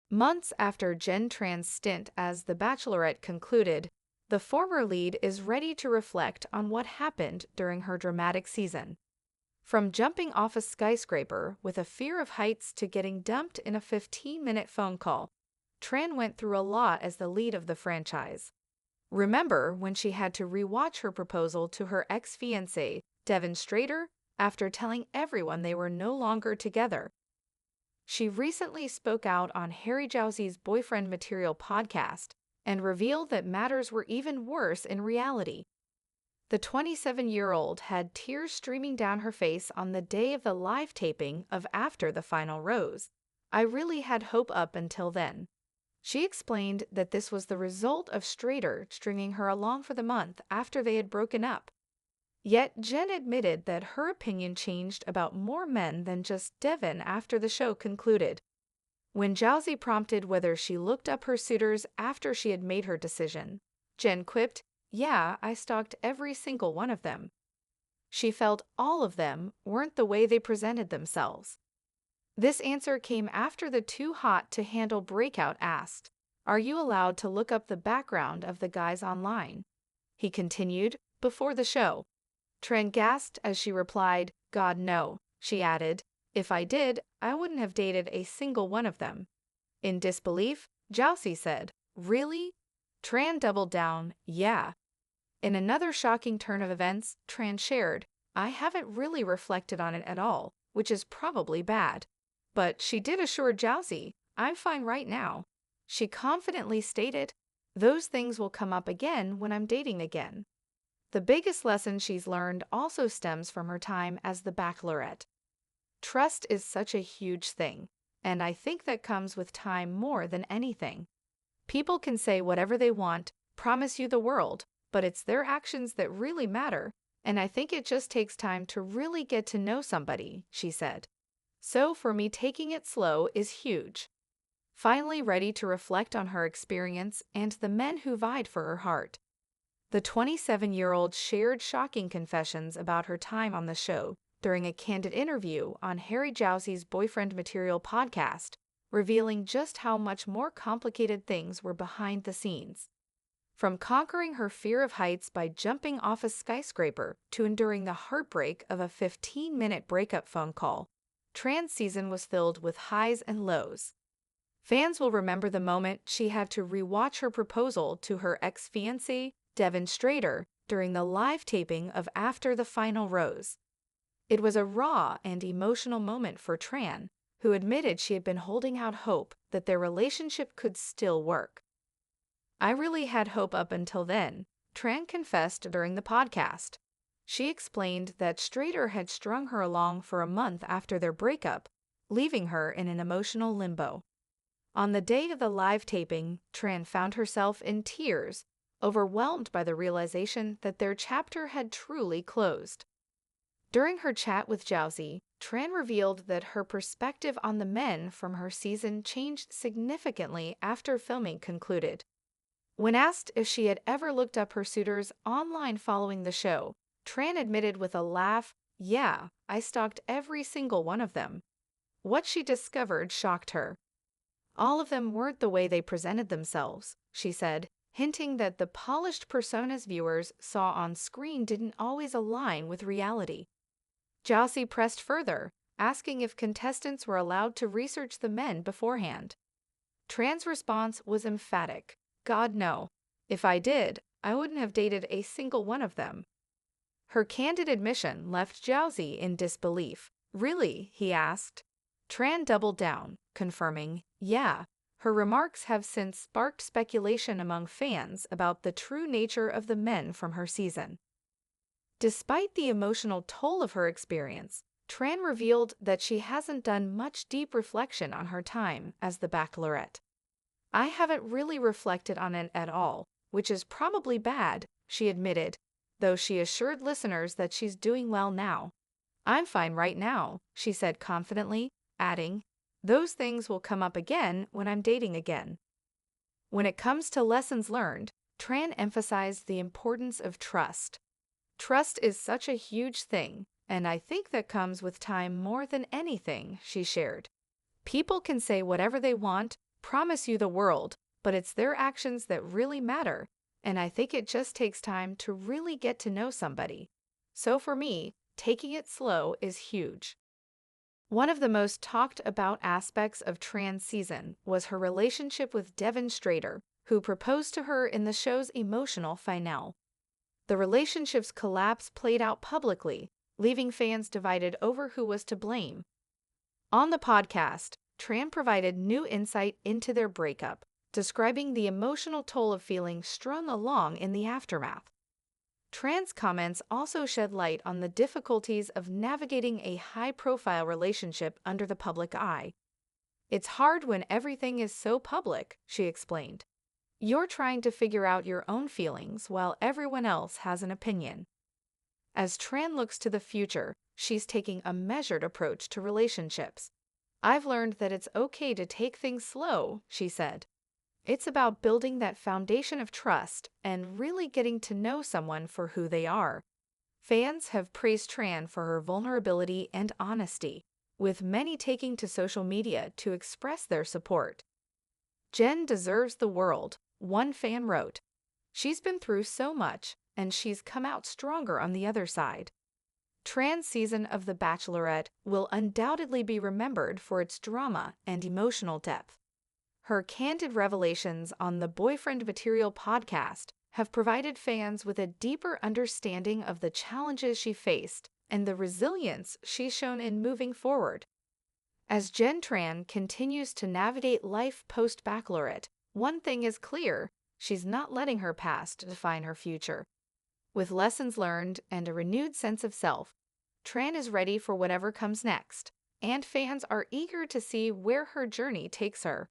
Months after Jenn Tran's stint as The Bachelorette concluded, the former lead is ready to reflect on what happened during her dramatic season. From jumping off a skyscraper with a fear of heights to getting dumped in a 15-minute phone call, Tran went through a lot as the lead of the franchise. Remember when she had to rewatch her proposal to her ex-fiancé, Devin Strader, after telling everyone they were no longer together? She recently spoke out on Harry Jowsey's Boyfriend Material podcast and revealed that matters were even worse in reality. The 27-year-old had tears streaming down her face on the day of the live taping of After the Final Rose. "I really had hope up until then." She explained that this was the result of Strader stringing her along for the month after they had broken up. Yet Jenn admitted that her opinion changed about more men than just Devin after the show concluded. When Jowsey prompted whether she looked up her suitors after she had made her decision, Jenn quipped, "Yeah, I stalked every single one of them." She felt all of them weren't the way they presented themselves. This answer came after the Too Hot to Handle breakout asked, "Are you allowed to look up the background of the guys online?" He continued, "Before the show." Tran gasped as she replied, "God, no." She added, "If I did, I wouldn't have dated a single one of them." In disbelief, Jowsey said, "Really?" Tran doubled down, "Yeah." In another shocking turn of events, Tran shared, "I haven't really reflected on it at all, which is probably bad." But she did assure Jowsey, "I'm fine right now." She confidently stated, "Those things will come up again when I'm dating again." The biggest lesson she's learned also stems from her time as the Bachelorette. Trust is such a huge thing, and I think that comes with time more than anything. People can say whatever they want, promise you the world, but it's their actions that really matter, and I think it just takes time to really get to know somebody, she said. So for me, taking it slow is huge. Finally ready to reflect on her experience and the men who vied for her heart. The 27-year-old shared shocking confessions about her time on the show during a candid interview on Harry Jowsey's Boyfriend Material podcast, revealing just how much more complicated things were behind the scenes. From conquering her fear of heights by jumping off a skyscraper to enduring the heartbreak of a 15-minute breakup phone call, Tran's season was filled with highs and lows. Fans will remember the moment she had to rewatch her proposal to her ex-fiancé, Devin Strader, during the live taping of After the Final Rose. It was a raw and emotional moment for Tran, who admitted she had been holding out hope that their relationship could still work. "I really had hope up until then," Tran confessed during the podcast. She explained that Strader had strung her along for a month after their breakup, leaving her in an emotional limbo. On the day of the live taping, Tran found herself in tears, overwhelmed by the realization that their chapter had truly closed. During her chat with Jowsey, Tran revealed that her perspective on the men from her season changed significantly after filming concluded. When asked if she had ever looked up her suitors online following the show, Tran admitted with a laugh, "Yeah, I stalked every single one of them." What she discovered shocked her. All of them weren't the way they presented themselves, she said, hinting that the polished personas viewers saw on screen didn't always align with reality. Jowsey pressed further, asking if contestants were allowed to research the men beforehand. Tran's response was emphatic, "God, no. If I did, I wouldn't have dated a single one of them." Her candid admission left Jowsey in disbelief. "Really?" he asked. Tran doubled down, confirming, "Yeah." Her remarks have since sparked speculation among fans about the true nature of the men from her season. Despite the emotional toll of her experience, Tran revealed that she hasn't done much deep reflection on her time as the Bachelorette. "I haven't really reflected on it at all, which is probably bad," she admitted, though she assured listeners that she's doing well now. "I'm fine right now," she said confidently, adding, "Those things will come up again when I'm dating again." When it comes to lessons learned, Tran emphasized the importance of trust. "Trust is such a huge thing, and I think that comes with time more than anything," she shared. "People can say whatever they want, promise you the world, but it's their actions that really matter, and I think it just takes time to really get to know somebody. So for me, taking it slow is huge. One of the most talked about aspects of Tran's season was her relationship with Devin Strader, who proposed to her in the show's emotional finale. The relationship's collapse played out publicly, leaving fans divided over who was to blame. On the podcast, Tran provided new insight into their breakup, describing the emotional toll of feeling strung along in the aftermath. Tran's comments also shed light on the difficulties of navigating a high-profile relationship under the public eye. It's hard when everything is so public, she explained. You're trying to figure out your own feelings while everyone else has an opinion. As Tran looks to the future, she's taking a measured approach to relationships. I've learned that it's okay to take things slow, she said. It's about building that foundation of trust and really getting to know someone for who they are. Fans have praised Tran for her vulnerability and honesty, with many taking to social media to express their support. Jenn deserves the world, one fan wrote. She's been through so much, and she's come out stronger on the other side. Tran's season of The Bachelorette will undoubtedly be remembered for its drama and emotional depth. Her candid revelations on the Boyfriend Material podcast have provided fans with a deeper understanding of the challenges she faced and the resilience she's shown in moving forward. As Jenn Tran continues to navigate life post-Bachelorette, one thing is clear: she's not letting her past define her future. With lessons learned and a renewed sense of self, Tran is ready for whatever comes next, and fans are eager to see where her journey takes her.